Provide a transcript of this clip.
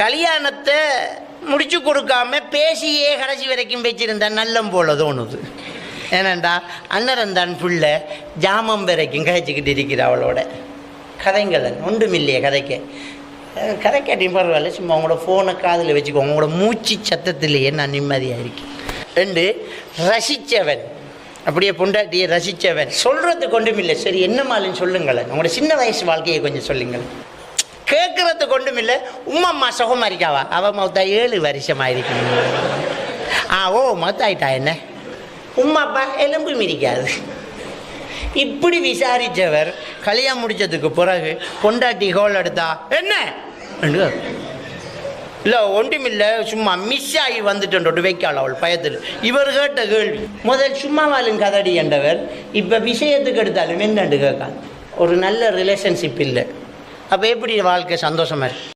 கல்யாணத்தை முடிச்சு கொடுக்காம பேசியே கடைசி வரைக்கும் வச்சிருந்தா நல்லம் போல தோணுது. ஏனண்டா அண்ணன் தான் புள்ள ஜாமம் வரைக்கும் கதைச்சிக்கிட்டு இருக்கிற அவளோட கதைங்கள் ஒன்றுமில்லையே கதைக்காட்டியும் பரவாயில்ல, சும்மா உங்களோட ஃபோனை காதில் வச்சுக்கோங்க, உங்களோட மூச்சு சத்தத்திலேயே நான் நிம்மதியாக இருக்கேன். ரெண்டு, ரசித்தவன், அப்படியே பொண்டாட்டியை ரசித்தவன் சொல்கிறதுக்கு ஒன்றுமில்லை. சரி என்னமாலுன்னு சொல்லுங்களேன், உங்களோட சின்ன வயசு வாழ்க்கையை கொஞ்சம் சொல்லுங்கள். கேட்குறதுக்கு ஒன்றுமில்லை. உம்மா சுகமாக இருக்காவா? அவள் மௌத்தா 7 வருஷமாக இருக்கணும். ஓ மௌத்தாயிட்டா என்ன? உம்மாப்பா எலும்பு மிதிக்காது. இப்படி விசாரித்தவர் கல்யாணம் முடித்ததுக்கு பிறகு பொண்டாட்டி கோல் எடுத்தா என்ன இல்லை ஒன்றுமில்லை, சும்மா மிஸ் ஆகி வந்துட்டு வைக்காள் அவள் பயத்தில். இவர் கேட்ட கேள்வி முதல் சும்மாவாலும் கதடி என்றவர் இப்போ விஷயத்துக்கு எடுத்தாலும் என்னண்டு கேட்கான். ஒரு நல்ல ரிலேஷன்ஷிப் இல்லை. அப்போ எப்படி வாழ்க்கை சந்தோஷமாக இருக்கு?